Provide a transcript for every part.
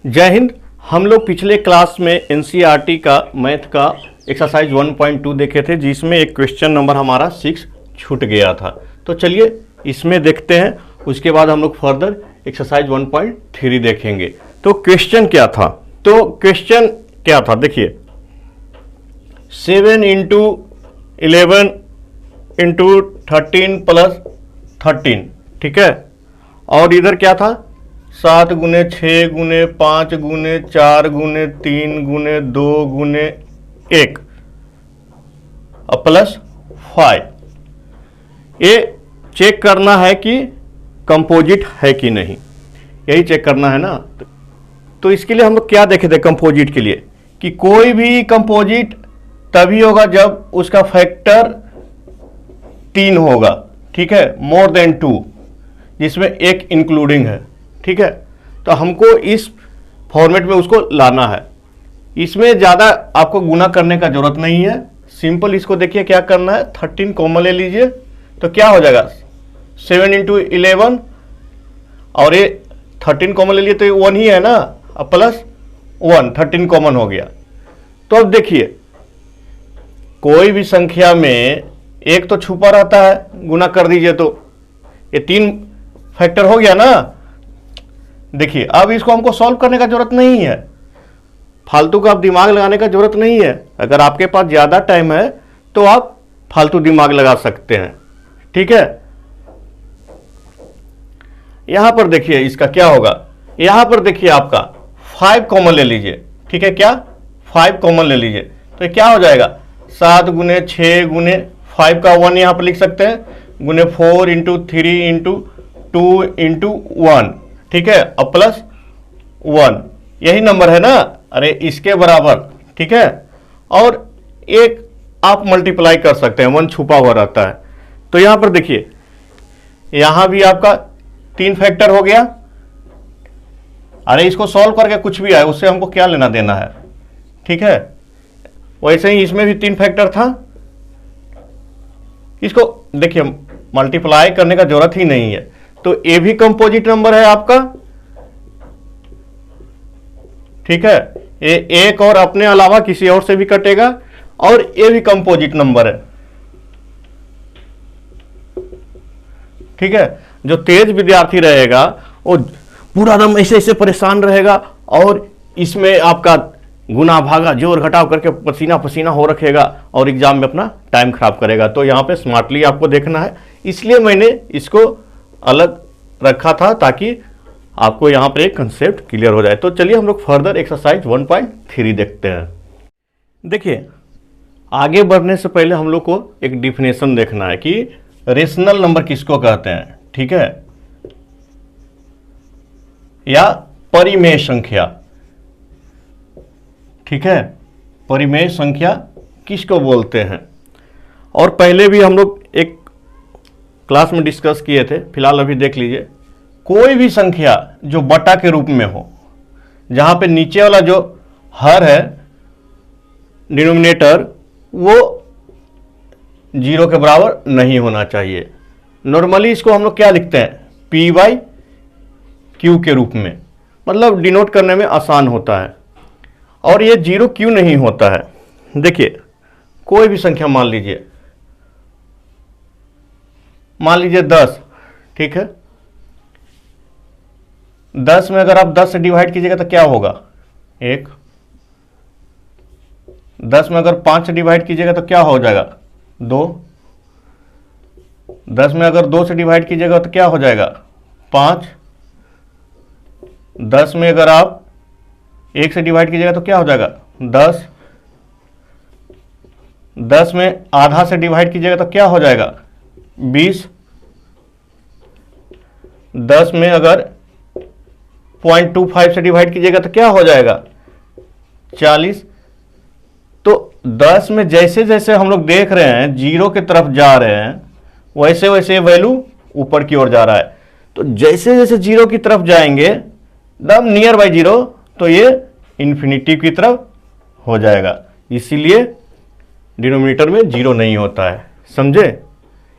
जय हिंद। हम लोग पिछले क्लास में एनसीईआरटी का मैथ का एक्सरसाइज 1.2 देखे थे, जिसमें एक क्वेश्चन नंबर हमारा 6 छूट गया था। तो चलिए इसमें देखते हैं, उसके बाद हम लोग फर्दर एक्सरसाइज 1.3 देखेंगे। तो क्वेश्चन क्या था? देखिए 7 इंटू 11 इंटू 13 प्लस 13, ठीक है। और इधर क्या था? 7 गुने 6 गुने 5 गुने 4 गुने 3 गुने 2 गुने 1 और प्लस 5। ये चेक करना है कि कंपोजिट है कि नहीं, यही चेक करना है ना। तो इसके लिए हम लोग क्या देखे थे कंपोजिट के लिए, कि कोई भी कंपोजिट तभी होगा जब उसका फैक्टर 3 होगा, ठीक है, मोर देन 2, जिसमें एक इंक्लूडिंग है, ठीक है। तो हमको इस फॉर्मेट में उसको लाना है। इसमें ज़्यादा आपको गुना करने का जरूरत नहीं है, सिंपल इसको देखिए क्या करना है। 13 कॉमन ले लीजिए, तो क्या हो जाएगा 7 इंटू 11, और ये 13 कॉमन ले लिए तो ये 1 ही है ना, अब प्लस 1, 13 कॉमन हो गया। तो अब देखिए कोई भी संख्या में एक तो छुपा रहता है, गुना कर दीजिए तो ये 3 फैक्टर हो गया ना। देखिए अब इसको हमको सॉल्व करने का जरूरत नहीं है, फालतू का आप दिमाग लगाने का जरूरत नहीं है। अगर आपके पास ज़्यादा टाइम है तो आप फालतू दिमाग लगा सकते हैं, ठीक है। यहां पर देखिए इसका क्या होगा, यहां पर देखिए आपका 5 कॉमन ले लीजिए, ठीक है, क्या 5 कॉमन ले लीजिए, तो क्या हो जाएगा 7 गुने 6 गुने 5 का 1 यहां पर लिख सकते हैं, गुने 4 इंटू 3 इंटू 2 इंटू 1, ठीक है, और प्लस 1, यही नंबर है ना, अरे इसके बराबर, ठीक है। और एक आप मल्टीप्लाई कर सकते हैं, 1 छुपा हुआ रहता है। तो यहां पर देखिए यहां भी आपका 3 फैक्टर हो गया। अरे इसको सॉल्व करके कुछ भी आए उससे हमको क्या लेना देना है, ठीक है। वैसे ही इसमें भी 3 फैक्टर था। इसको देखिए मल्टीप्लाई करने का जरूरत ही नहीं है। तो ये भी कंपोजिट नंबर है आपका, ठीक है। ये एक और अपने अलावा किसी और से भी कटेगा, और ये भी कंपोजिट नंबर है, ठीक है। जो तेज विद्यार्थी रहेगा वो पूरा दम ऐसे ऐसे परेशान रहेगा, और इसमें आपका गुना भागा जोड़ घटाव करके पसीना पसीना हो रखेगा, और एग्जाम में अपना टाइम खराब करेगा। तो यहाँ पे स्मार्टली आपको देखना है, इसलिए मैंने इसको अलग रखा था ताकि आपको यहाँ पे एक कंसेप्ट क्लियर हो जाए। तो चलिए हम लोग फर्दर एक्सरसाइज 1.3 देखते हैं। देखिए आगे बढ़ने से पहले हम लोग को एक डिफिनेशन देखना है कि रेशनल नंबर किसको कहते हैं, ठीक है, या परिमेय संख्या, ठीक है, परिमेय संख्या किसको बोलते हैं। और पहले भी हम लोग एक क्लास में डिस्कस किए थे, फिलहाल अभी देख लीजिए। कोई भी संख्या जो बटा के रूप में हो, जहां पे नीचे वाला जो हर है डिनोमिनेटर, वो 0 के बराबर नहीं होना चाहिए। नॉर्मली इसको हम लोग क्या लिखते हैं, P/Q के रूप में, मतलब डिनोट करने में आसान होता है। और ये 0 क्यों नहीं होता है? देखिए कोई भी संख्या मान लीजिए 10, ठीक है। 10 में अगर आप 10 से डिवाइड कीजिएगा तो क्या होगा 1। 10 में अगर 5 से डिवाइड कीजिएगा तो क्या हो जाएगा 2। 10 में अगर 2 से डिवाइड कीजिएगा तो क्या हो जाएगा 5। 10 में अगर आप 1 से डिवाइड कीजिएगा तो क्या हो जाएगा 10। 10 में आधा से डिवाइड कीजिएगा तो क्या हो जाएगा 20। 10 में अगर 0.25 से डिवाइड कीजिएगा तो क्या हो जाएगा 40। तो 10 में जैसे जैसे हम लोग देख रहे हैं 0 की तरफ जा रहे हैं, वैसे वैसे वैल्यू ऊपर की ओर जा रहा है। तो जैसे जैसे 0 की तरफ जाएंगे एकदम नियर बाई 0, तो ये इन्फिनिटी की तरफ हो जाएगा। इसीलिए डिनोमिनेटर में 0 नहीं होता है, समझे।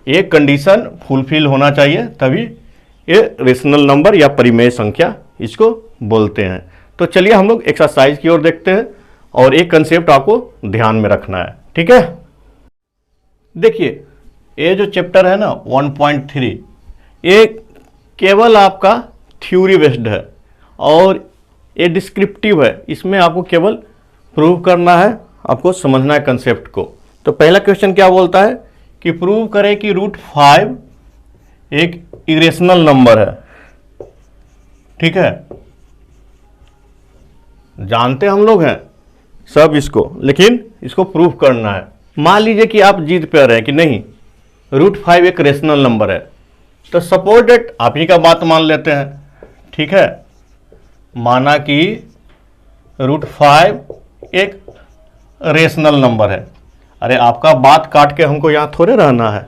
एक कंडीशन फुलफिल होना चाहिए, तभी ये रेशनल नंबर या परिमेय संख्या इसको बोलते हैं। तो तो चलिए हम लोग एक्सरसाइज की ओर देखते हैं और एक कंसेप्ट आपको ध्यान में रखना है, ठीक है। देखिए ये जो चैप्टर है ना 1.3, ये केवल आपका थ्योरी बेस्ड है और ये डिस्क्रिप्टिव है। इसमें आपको केवल प्रूव करना है, आपको समझना है कंसेप्ट को। तो पहला क्वेश्चन क्या बोलता है कि प्रूव करें कि √5 एक इरेशनल नंबर है, ठीक है। जानते हम लोग हैं सब इसको, लेकिन इसको प्रूव करना है। मान लीजिए कि आप जीत पे रहे हैं कि नहीं √5 एक रेशनल नंबर है, तो सपोज डेट आप ही का बात मान लेते हैं, ठीक है। माना कि √5 एक रेशनल नंबर है। अरे आपका बात काट के हमको यहाँ थोड़े रहना है,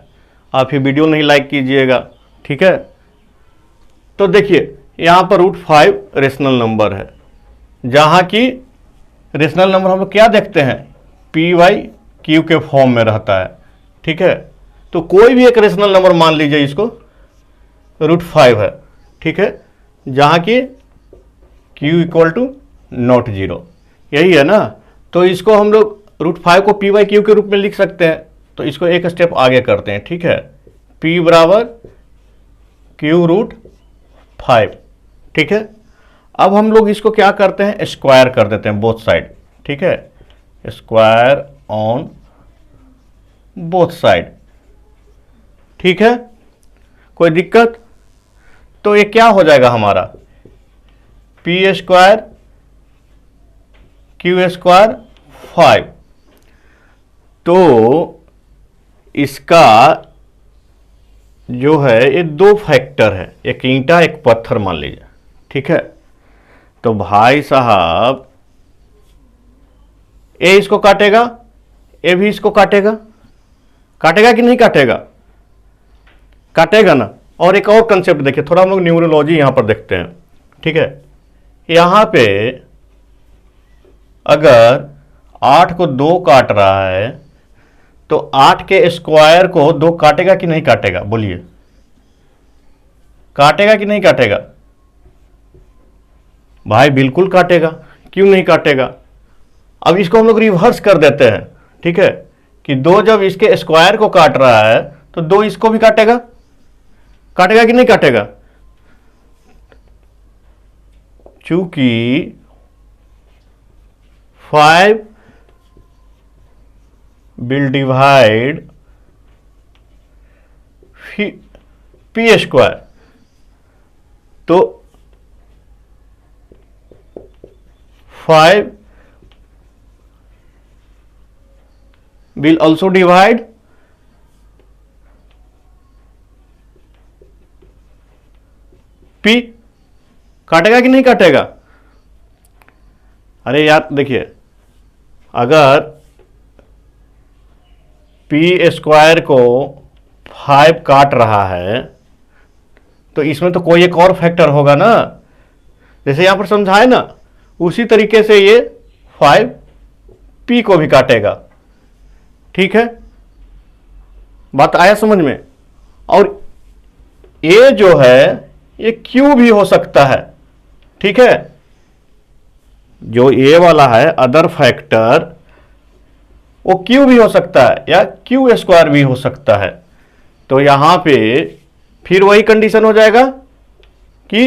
आप ही वीडियो नहीं लाइक कीजिएगा, ठीक है। तो देखिए यहाँ पर √5 रेशनल नंबर है, जहाँ की रेशनल नंबर हम लोग क्या देखते हैं p/q के फॉर्म में रहता है, ठीक है। तो कोई भी एक रेशनल नंबर मान लीजिए इसको √5 है, ठीक है, जहाँ की q = not 0, यही है ना। तो इसको हम लोग √5 को p/q के रूप में लिख सकते हैं। तो इसको एक स्टेप आगे करते हैं, ठीक है। p = q√5, ठीक है। अब हम लोग इसको क्या करते हैं स्क्वायर कर देते हैं बोथ साइड, ठीक है। स्क्वायर ऑन बोथ साइड, ठीक है। कोई दिक्कत? तो ये क्या हो जाएगा हमारा p² q² 5। तो इसका जो है ये दो फैक्टर है, एक ईंटा एक पत्थर मान लीजिए, ठीक है। तो भाई साहब ए इसको काटेगा, ए भी इसको काटेगा, काटेगा कि नहीं काटेगा? काटेगा ना। और एक और कंसेप्ट देखिए, थोड़ा हम लोग न्यूमरोलॉजी यहां पर देखते हैं, ठीक है। यहां पे अगर 8 को 2 काट रहा है तो 8 के स्क्वायर को 2 काटेगा कि नहीं काटेगा? बोलिए, काटेगा कि नहीं काटेगा? भाई बिल्कुल काटेगा, क्यों नहीं काटेगा? अब इसको हम लोग रिवर्स कर देते हैं, ठीक है, कि 2 जब इसके स्क्वायर को काट रहा है तो 2 इसको भी काटेगा, काटेगा कि नहीं काटेगा? चूंकि 5 will divide p², तो 5 will also divide p। काटेगा कि नहीं काटेगा? अरे यार देखिए, अगर p² को 5 काट रहा है तो इसमें तो कोई एक और फैक्टर होगा ना, जैसे यहां पर समझाए ना, उसी तरीके से ये 5 p को भी काटेगा, ठीक है। बात आया समझ में? और a जो है ये q भी हो सकता है, ठीक है। जो a वाला है अदर फैक्टर, वो q भी हो सकता है या q² भी हो सकता है। तो यहां पे फिर वही कंडीशन हो जाएगा कि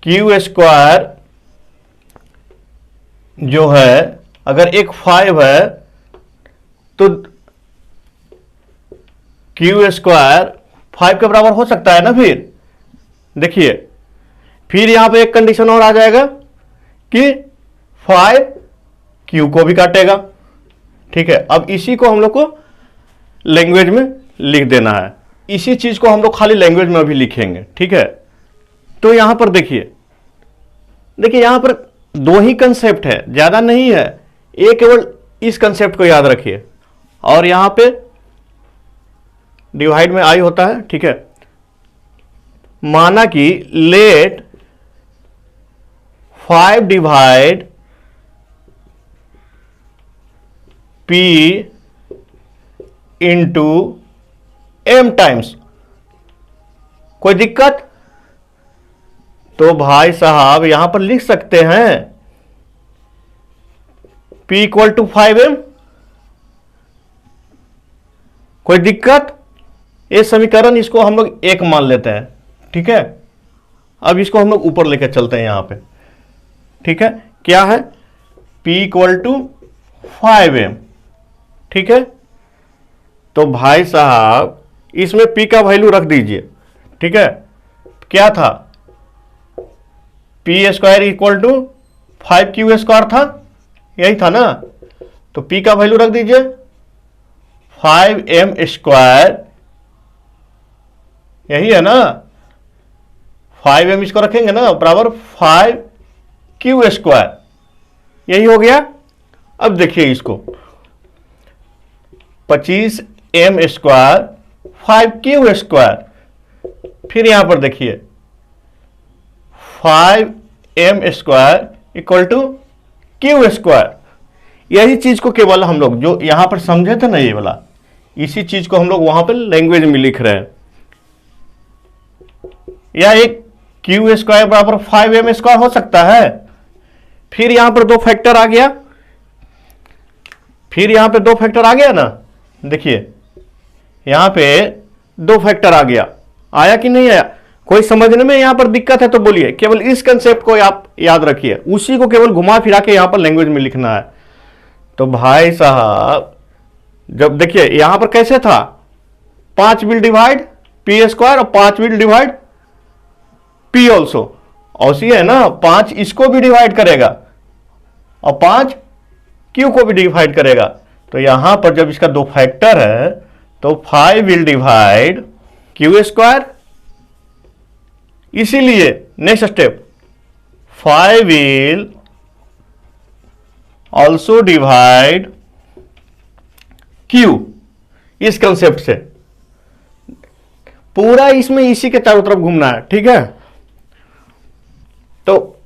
q² जो है अगर एक 5 है तो q² 5 के बराबर हो सकता है ना। फिर देखिए, फिर यहां पे एक कंडीशन और आ जाएगा कि 5 q को भी काटेगा, ठीक है। अब इसी को हम लोग को लैंग्वेज में लिख देना है, इसी चीज को हम लोग खाली लैंग्वेज में भी लिखेंगे, ठीक है। तो यहां पर देखिए यहां पर 2 ही कंसेप्ट है, ज्यादा नहीं है। एक केवल इस कंसेप्ट को याद रखिए, और यहां पे डिवाइड में आई होता है, ठीक है। माना कि let 5 divide p into m times. कोई दिक्कत? तो भाई साहब यहां पर लिख सकते हैं P इक्वल टू 5m। कोई दिक्कत? ये समीकरण इसको हम लोग एक मान लेते हैं, ठीक है। अब इसको हम लोग ऊपर लेकर चलते हैं यहां पे, ठीक है। क्या है? P इक्वल टू 5m, ठीक है। तो भाई साहब इसमें P का वैल्यू रख दीजिए, ठीक है। क्या था? P square equal to 5Q square था, यही था ना। तो P का वैल्यू रख दीजिए 5m स्क्वायर, यही है ना। 5m इसको रखेंगे ना बराबर 5Q स्क्वायर, यही हो गया। अब देखिए इसको 25m स्क्वायर 5Q स्क्वायर, फिर यहां पर देखिए 5m square equal to Q square. यही चीज को केवल हम लोग जो यहां पर समझे थे ना, ये वाला, इसी चीज को हम लोग वहां पर लैंग्वेज में लिख रहे हैं। या एक Q स्क्वायर बराबर 5m स्क्वायर हो सकता है। फिर यहां पर दो फैक्टर आ गया, फिर यहां पे दो फैक्टर आ गया ना। देखिए यहां पे दो फैक्टर आ गया, आया कि नहीं आया? कोई समझने में यहां पर दिक्कत है तो बोलिए। केवल इस कंसेप्ट को आप याद रखिए, उसी को केवल घुमा फिरा के यहां पर लैंग्वेज में लिखना है। तो भाई साहब जब देखिए यहां पर कैसे था, 5 विल डिवाइड P स्क्वायर और 5 विल डिवाइड P ऑल्सो, औसी है ना। 5 इसको भी डिवाइड करेगा और 5 Q को भी डिवाइड करेगा। तो यहां पर जब इसका दो फैक्टर है तो 5 विल डिवाइड Q स्क्वायर। इसीलिए next step 5 will also divide Q। इस कंसेप्ट से पूरा इसमें इसी के चारों तरफ घूमना है, ठीक है। तो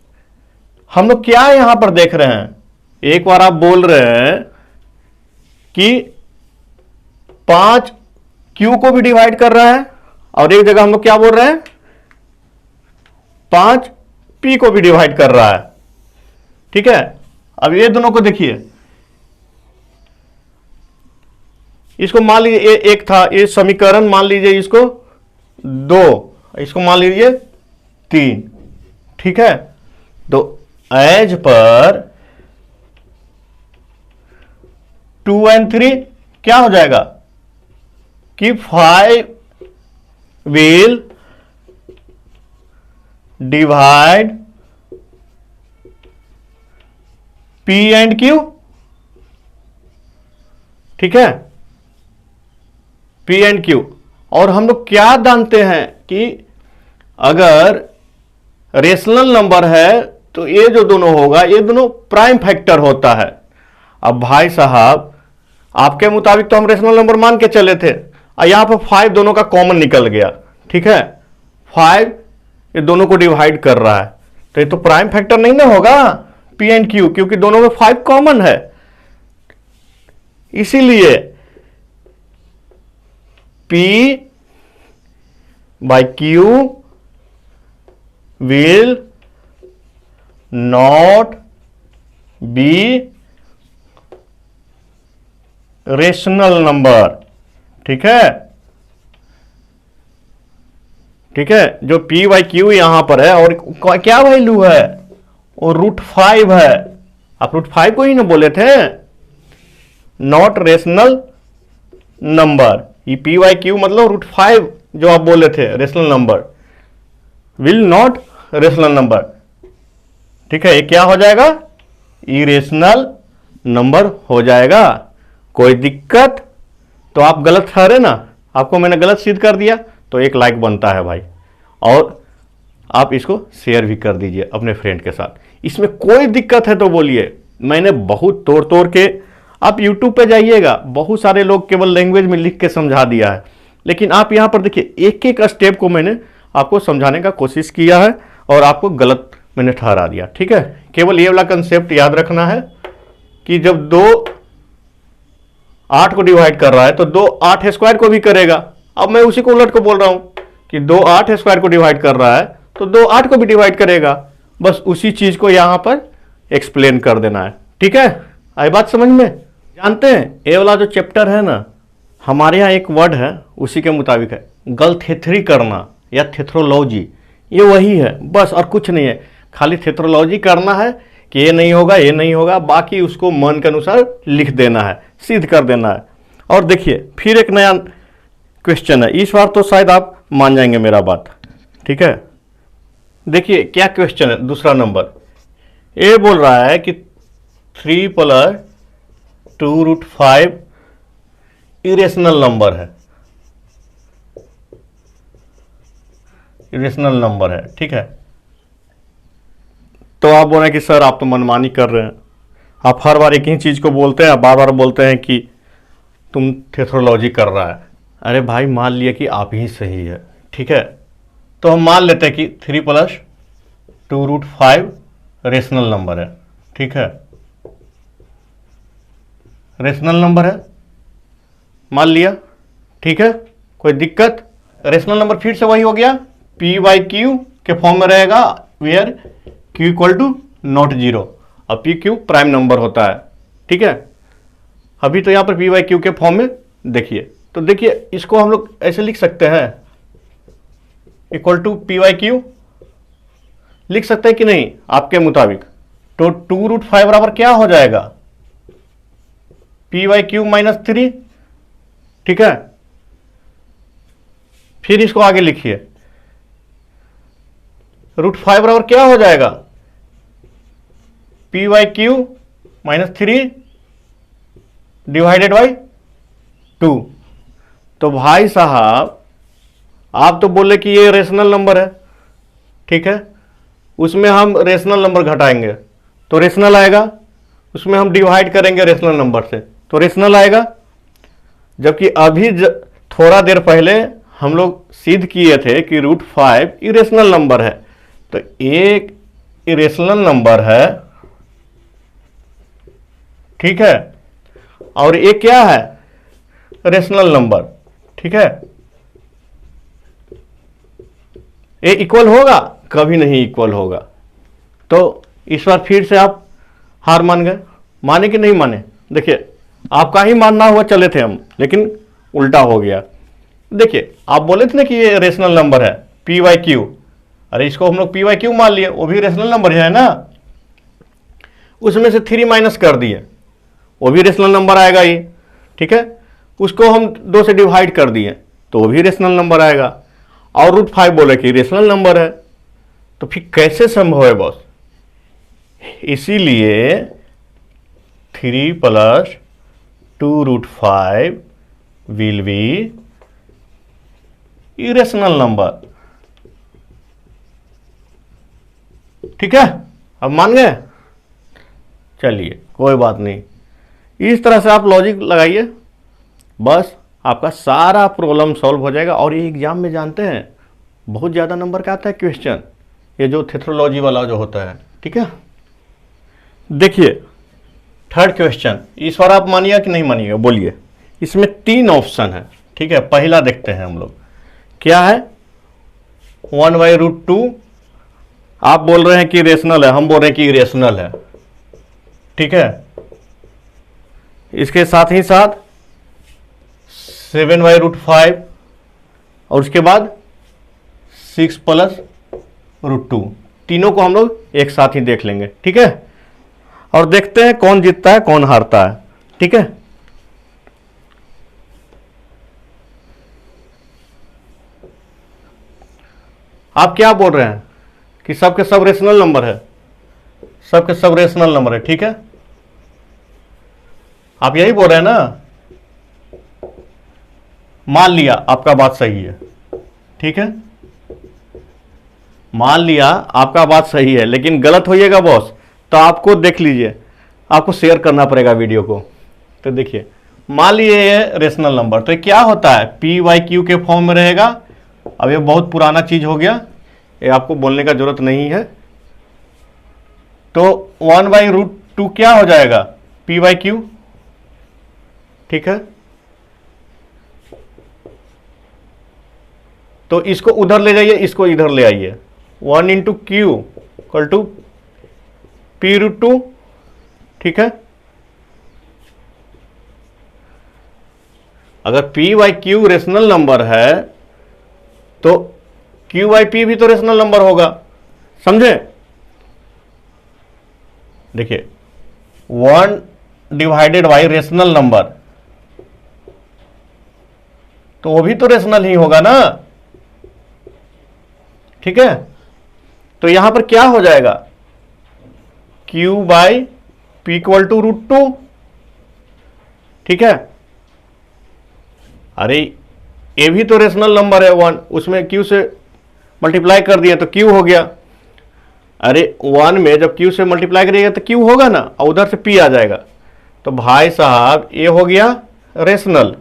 हम लोग क्या यहां पर देख रहे हैं, एक बार आप बोल रहे हैं कि 5 Q को भी डिवाइड कर रहा है, और एक जगह हम लोग क्या बोल रहे हैं, 5 P को भी डिवाइड कर रहा है, ठीक है। अब ये दोनों को देखिए, इसको मान लीजिए एक था, ये समीकरण मान लीजिए इसको 2, इसको मान लीजिए 3, ठीक है। तो एज पर 2 and 3 क्या हो जाएगा कि 5 will divide P and Q, ठीक है, P and Q। और हम लोग क्या जानते हैं कि अगर रेशनल नंबर है तो ये जो दोनों होगा, ये दोनों प्राइम फैक्टर होता है। अब भाई साहब आपके मुताबिक तो हम रेशनल नंबर मान के चले थे, और यहां पर 5 दोनों का कॉमन निकल गया, ठीक है। 5 ये दोनों को डिवाइड कर रहा है, तो ये तो प्राइम फैक्टर नहीं ना होगा P and Q, क्योंकि दोनों में 5 कॉमन है। इसीलिए P by Q will not be rational number, ठीक है, ठीक है। जो P by Q यहां पर है, और क्या वैल्यू है, वो √5 है। आप √5 को ही ना बोले थे, नॉट रेशनल नंबर। ये P by Q मतलब √5 जो आप बोले थे rational number, will not rational number, ठीक है। ये क्या हो जाएगा, इरेशनल नंबर हो जाएगा। कोई दिक्कत? तो आप गलत ठहरे ना, आपको मैंने गलत सिद्ध कर दिया, तो एक लाइक बनता है भाई, और आप इसको शेयर भी कर दीजिए अपने फ्रेंड के साथ। इसमें कोई दिक्कत है तो बोलिए, मैंने बहुत तोड़ तोड़ के, आप YouTube पे जाइएगा, बहुत सारे लोग केवल लैंग्वेज में लिख के समझा दिया है, लेकिन आप यहाँ पर देखिए एक एक स्टेप को मैंने आपको समझाने का कोशिश किया है और आपको गलत मैंने ठहरा दिया, ठीक है। केवल ये वाला कंसेप्ट याद रखना है कि जब 2 8 को डिवाइड कर रहा है तो 2 8 स्क्वायर को भी करेगा। अब मैं उसी को उलट को बोल रहा हूं कि 2 8 स्क्वायर को डिवाइड कर रहा है तो 2 8 को भी डिवाइड करेगा। बस उसी चीज को यहां पर एक्सप्लेन कर देना है, ठीक है। आई बात समझ में? जानते हैं ये वाला जो चैप्टर है ना, हमारे यहाँ एक वर्ड है उसी के मुताबिक है, गलथेथरी करना या थेथ्रोलॉजी, ये वही है बस, और कुछ नहीं है। खाली थेथ्रोलॉजी करना है कि ये नहीं होगा, ये नहीं होगा, बाकी उसको मन के अनुसार लिख देना है, सिद्ध कर देना है। और देखिए फिर एक नया क्वेश्चन है, इस बार तो शायद आप मान जाएंगे मेरा बात, ठीक है। देखिए क्या क्वेश्चन है, दूसरा नंबर। ये बोल रहा है कि 3 + 2√5 इरेशनल नंबर है, इरेशनल नंबर है, ठीक है। तो आप बोल रहे हैं कि सर आप तो मनमानी कर रहे हैं, आप हर बार एक ही चीज़ को बोलते हैं, बार बार बोलते हैं कि तुम थेथ्रोलॉजी कर रहा है। अरे भाई मान लिया कि आप ही सही है, ठीक है, तो हम मान लेते हैं कि 3 + 2√5 रेशनल नंबर है, ठीक है, रेशनल नंबर है, मान लिया, ठीक है, कोई दिक्कत? रेशनल नंबर फिर से वही हो गया, P/Q के फॉर्म में रहेगा, वेयर Q = नॉट 0, अब PQ प्राइम नंबर होता है, ठीक है। अभी तो यहाँ पर P/Q के फॉर्म में देखिए, तो देखिए इसको हम लोग ऐसे लिख सकते हैं, = P/Q लिख सकते हैं कि नहीं आपके मुताबिक? तो 2√5 बराबर क्या हो जाएगा? P/Q - 3, ठीक है। फिर इसको आगे लिखिए, √5 बराबर क्या हो जाएगा? P/Q - 3 / 2। तो भाई साहब आप तो बोले कि ये रेशनल नंबर है, ठीक है, उसमें हम रेशनल नंबर घटाएंगे तो रेशनल आएगा, उसमें हम डिवाइड करेंगे रेशनल नंबर से तो रेशनल आएगा। जबकि अभी थोड़ा देर पहले हम लोग सिद्ध किए थे कि √5 इरेशनल नंबर है, तो एक इरेशनल नंबर है, ठीक है, और एक क्या है? रेशनल नंबर, ठीक है। ये इक्वल होगा? कभी नहीं इक्वल होगा। तो इस बार फिर से आप हार मान गए, माने कि नहीं माने? देखिए आपका ही मानना हुआ चले थे हम, लेकिन उल्टा हो गया। देखिए आप बोले थे ना कि ये रेशनल नंबर है P/Q, अरे इसको हम लोग P/Q मान लिए, वो भी रेशनल नंबर है ना, उसमें से 3 माइनस कर दिए, वो भी रेशनल नंबर आएगा ये, ठीक है। उसको हम 2 से डिवाइड कर दिए तो वो भी रेशनल नंबर आएगा, और √5 बोले कि रेशनल नंबर है, तो फिर कैसे संभव है बॉस? इसीलिए 3 + 2√5 विल बी इरेशनल नंबर, ठीक है। अब मान गए? चलिए कोई बात नहीं, इस तरह से आप लॉजिक लगाइए, बस आपका सारा प्रॉब्लम सॉल्व हो जाएगा। और ये एग्जाम में जानते हैं बहुत ज़्यादा नंबर का आता है क्वेश्चन, ये जो थेथ्रोलॉजी वाला जो होता है, ठीक है। देखिए थर्ड क्वेश्चन, इस बार आप मानिएगा कि नहीं मानिएगा बोलिए। इसमें 3 ऑप्शन है, ठीक है। पहला देखते हैं हम लोग, क्या है? 1/√2, आप बोल रहे हैं कि रेशनल है, हम बोल रहे हैं कि इरेशनल है, ठीक है। इसके साथ ही साथ 7/√5 और उसके बाद 6 + √2, तीनों को हम लोग एक साथ ही देख लेंगे, ठीक है। और देखते हैं कौन जीतता है कौन हारता है, ठीक है। आप क्या बोल रहे हैं कि सबके सब रेशनल नंबर है? सबके सब रेशनल नंबर है, ठीक है, आप यही बोल रहे हैं ना। मान लिया आपका बात सही है, ठीक है, मान लिया आपका बात सही है, लेकिन गलत होइएगा बॉस तो आपको देख लीजिए, आपको शेयर करना पड़ेगा वीडियो को। तो देखिए मान लीजिए ये रेशनल नंबर, तो ये क्या होता है? P/Q के फॉर्म में रहेगा। अब ये बहुत पुराना चीज हो गया, ये आपको बोलने का जरूरत नहीं है। तो 1/√2 क्या हो जाएगा? P/Q, ठीक है। तो इसको उधर ले जाइए, इसको इधर ले आइए, 1 × Q = P√2, ठीक है। अगर p by Q rational number है तो q बाई पी भी तो रेशनल नंबर होगा, समझे? देखिए 1 डिवाइडेड बाई रेशनल नंबर, तो वो भी तो रेशनल ही होगा ना, ठीक है? तो यहां पर क्या हो जाएगा, q by P equal to √2, ठीक है? अरे ये भी तो रेशनल नंबर है 1, उसमें q से मल्टीप्लाई कर दिया तो q हो गया। अरे 1 में जब q से मल्टीप्लाई करिएगा तो q होगा ना, और उधर से p आ जाएगा। तो भाई साहब ये हो गया रेशनल,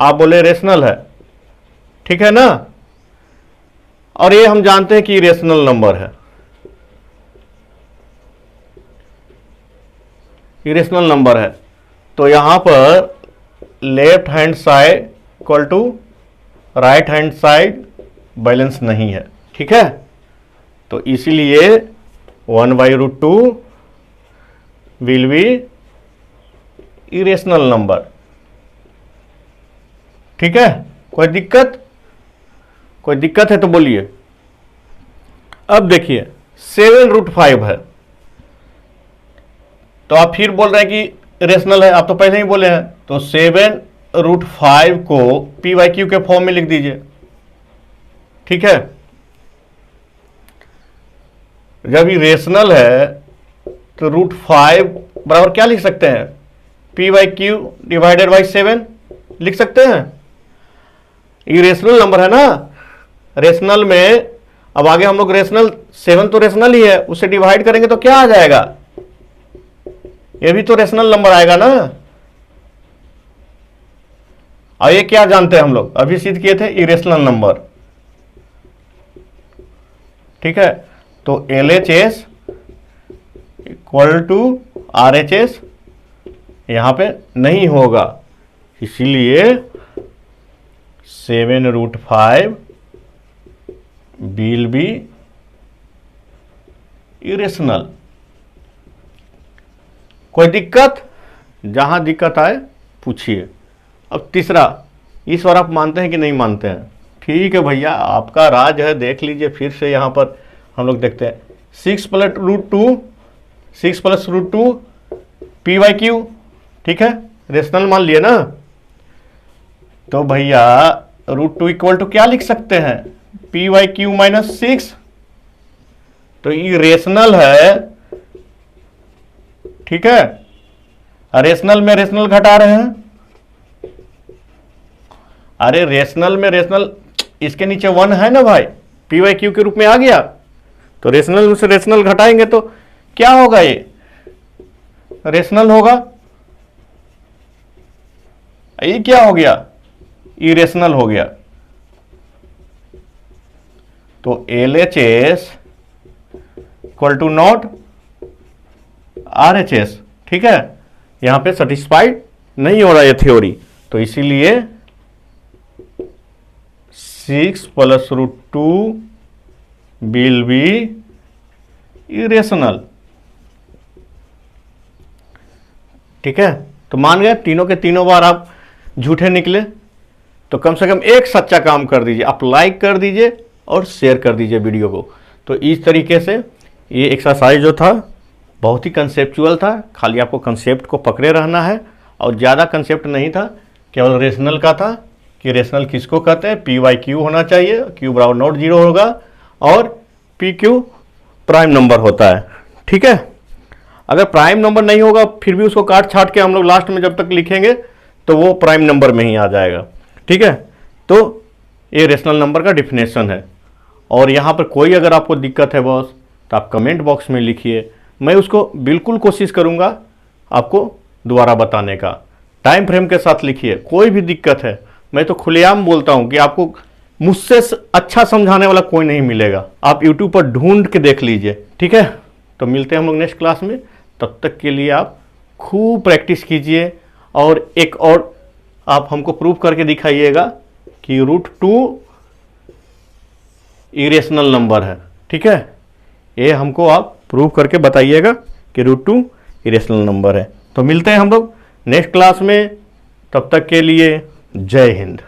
आप बोले रेशनल है, ठीक है ना? और ये हम जानते हैं कि रेशनल नंबर है, इरेशनल नंबर है। तो यहां पर left hand side equal to right hand side balance नहीं है, ठीक है? तो इसीलिए 1/√2 विल बी इरेशनल नंबर, ठीक है? कोई दिक्कत? कोई दिक्कत है तो बोलिए। अब देखिए 7√5 है, तो आप फिर बोल रहे हैं कि रेशनल है, आप तो पहले ही बोले हैं। तो 7√5 को p बाई क्यू के फॉर्म में लिख दीजिए, ठीक है? जब ये रेशनल है तो √5 बराबर क्या लिख सकते हैं, p by Q divided by 7 लिख सकते हैं। ये रेशनल नंबर है ना, रेशनल में अब आगे हम लोग रेशनल 7 तो रेशनल ही है, उससे डिवाइड करेंगे तो क्या आ जाएगा, ये भी तो रेशनल नंबर आएगा ना। और ये क्या जानते हैं हम लोग, अभी सिद्ध किए थे, इरेशनल नंबर, ठीक है? तो LHS इक्वल टू RHS यहां पे नहीं होगा, इसीलिए 7√5 विल बी इरेशनल। कोई दिक्कत? जहां दिक्कत आए पूछिए। अब तीसरा, इस बार आप मानते हैं कि नहीं मानते हैं? ठीक है भैया, आपका राज है, देख लीजिए। फिर से यहां पर हम लोग देखते हैं 6 + √2 p बाई क्यू, ठीक है? रेशनल मान लिए ना, तो भैया √2 इक्वल टू क्या लिख सकते हैं, p बाई क्यू -6। तो ये रेशनल है, ठीक है? रेशनल में रेशनल घटा रहे हैं। अरे रेशनल में रेशनल, इसके नीचे 1 है ना भाई, p बाई क्यू के रूप में आ गया, तो रेशनल में से रेशनल घटाएंगे तो क्या होगा, ये रेशनल होगा। ये क्या हो गया, इरेशनल हो गया। तो LHS equal to not RHS, ठीक है? यहां पे सेटिस्फाइड नहीं हो रहा है थ्योरी, तो इसीलिए 6 + √2 विल बी इरेशनल, ठीक है? तो मान गए तीनों के तीनों बार आप झूठे निकले, तो कम से कम एक सच्चा काम कर दीजिए, आप लाइक कर दीजिए और शेयर कर दीजिए वीडियो को। तो इस तरीके से ये एक्सरसाइज जो था बहुत ही कंसेप्चुअल था, खाली आपको कंसेप्ट को पकड़े रहना है, और ज़्यादा कंसेप्ट नहीं था, केवल रेशनल का था कि रेशनल किसको कहते हैं, p बाई क्यू होना चाहिए, q बराबर नॉट 0 होगा, और p q प्राइम नंबर होता है, ठीक है? अगर प्राइम नंबर नहीं होगा फिर भी उसको काट छाट के हम लोग लास्ट में जब तक लिखेंगे तो वो प्राइम नंबर में ही आ जाएगा, ठीक है? तो ये रेशनल नंबर का डिफिनेशन है। और यहाँ पर कोई अगर आपको दिक्कत है बॉस, तो आप कमेंट बॉक्स में लिखिए, मैं उसको बिल्कुल कोशिश करूँगा आपको दोबारा बताने का। टाइम फ्रेम के साथ लिखिए, कोई भी दिक्कत है, मैं तो खुलेआम बोलता हूँ कि आपको मुझसे अच्छा समझाने वाला कोई नहीं मिलेगा, आप यूट्यूब पर ढूंढ के देख लीजिए, ठीक है? तो मिलते हैं हम लोग नेक्स्ट क्लास में, तब तक के लिए आप खूब प्रैक्टिस कीजिए, और एक और आप हमको प्रूव करके दिखाइएगा कि √2 इरेशनल नंबर है, ठीक है? ये हमको आप प्रूव करके बताइएगा कि √2 इरेशनल नंबर है। तो मिलते हैं हम लोग नेक्स्ट क्लास में, तब तक के लिए जय हिंद।